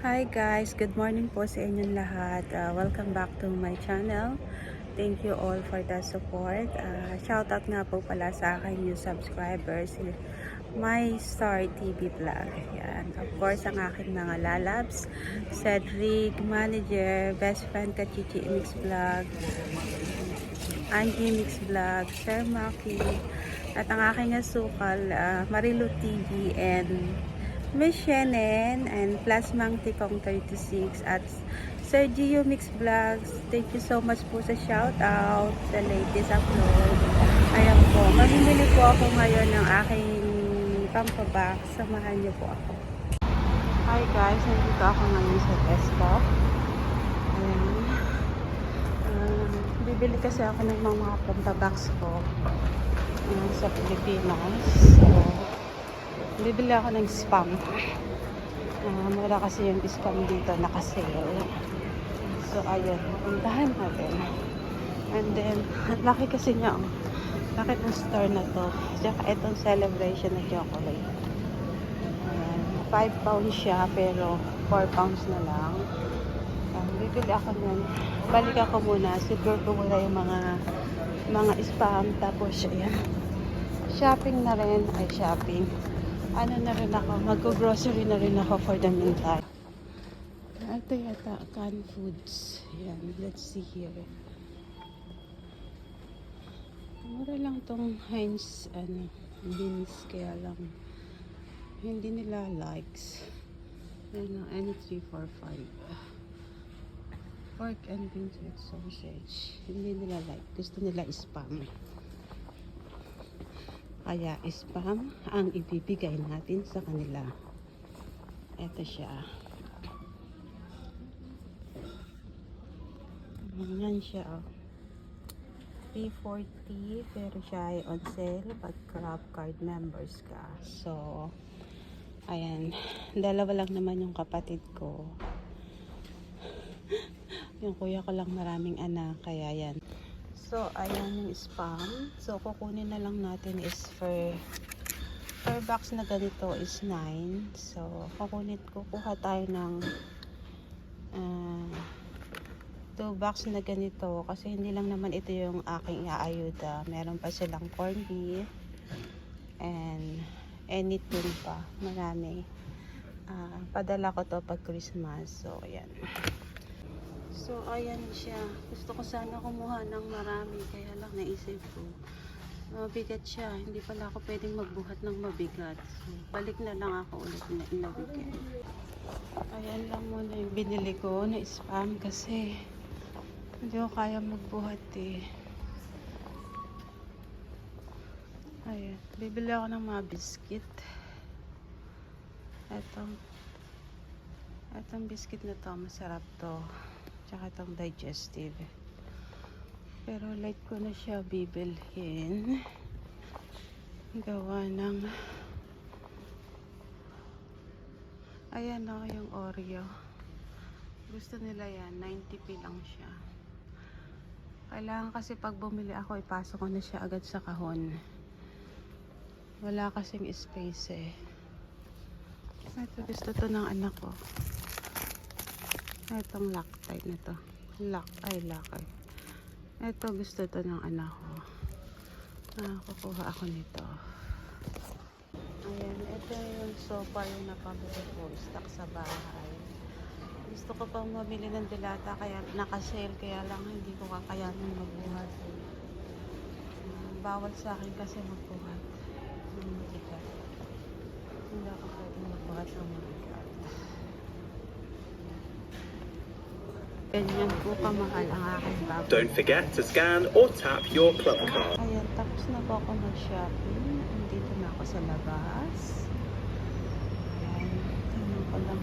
Hi guys, good morning po sa inyong lahat. Welcome back to my channel. Thank you all for the support. Shoutout nga po pala sa aking new subscribers, My Star TV Vlog. Yan. Of course, ang aking mga lalabs, Cedric, Manager, Best Friend Kachichi Mix Vlog, Angie Mix Vlog, Sir Maki, at ang aking asukal, Marilu TV and Miss Shannon and Plasmang Tikong 36 at Sir Gio Mix Vlogs. Thank you so much po sa shoutout sa latest upload. Ayan po, mamimili po ako ngayon ng aking pampabox. Samahan niyo po ako. Hi guys, nandito ako ngayon sa Tesco. Ayan. Bibili kasi ako ng mga pampabox ko sa Pilipinas. So, bibili ako ng spam. Mura kasi yung spam dito, naka-sale. So, ayun. Puntahan natin. And then, laki kasi niya. Laki ng store na to. Tsaka itong celebration na chocolate. Ayan. 5 pounds siya, pero 4 pounds na lang. Bibili ako nun. Balik ako muna. Siguro ko muna yung mga spam. Tapos, ayan. Shopping na rin. Ay, shopping. Ano na rin ako, mag-grocery na rin ako for the meantime. Ito yata, canned foods. Yan, let's see here. Mura lang tong Heinz, beans, kaya lang hindi nila likes. Yan, any 345. Pork and beans with sausage. Hindi nila like, gusto nila spam. Kaya spam ang ibibigay natin sa kanila. Ito siya. Ganyan siya. P40 pero siya ay on sale pag Grab card members ka. So, ayan. Dalawa lang naman yung kapatid ko. Yung kuya ko lang maraming anak. Kaya yan. So, ayan yung spam. So, kukunin na lang natin is per box na ganito is 9. So, kukuha tayo ng 2 box na ganito. Kasi hindi lang naman ito yung aking iaayuda. Meron pa silang corned beef and anything pa. Marami. Padala ko to pag Christmas. So, ayan. So, ayan siya. Gusto ko sana kumuha ng marami. Kaya lang naisip ko. Mabigat siya. Hindi pala ako pwedeng magbuhat ng mabigat. So, balik na lang ako ulit na in the weekend. Ayan lang muna yung binili ko na spam kasi hindi ko kaya magbuhat eh. Ayan. Bibili ako ng mga biscuit. Etong biscuit na to. Masarap to. Tsaka itong digestive. Pero late ko na siya bibilhin. Gawa ng ayan o, yung Oreo. Gusto nila yan. 90p lang siya. Kailangan kasi pag bumili ako, ipasok ko na siya agad sa kahon. Wala kasing space eh. Ito, gusto to ng anak ko. Itong Lactite na to. Lactite. Ito gusto to ng anak ko. Kukuha ako nito. Ayan, ito yung sopa yung napabili ko. Stock sa bahay. Gusto ko pang mabili ng dilata kaya naka-sale. Kaya lang hindi ko kakayanin magbuhat. Bawal sa akin kasi magbuhat. Hindi ako pwedeng magbuhat ng mabigat. Ganyan po kamahal ang aking bago. Don't forget to scan or tap your club card. Ayan, tapos na po ako mag-shopping. Nandito na ako sa labas. Ayan, tingnan ko lang.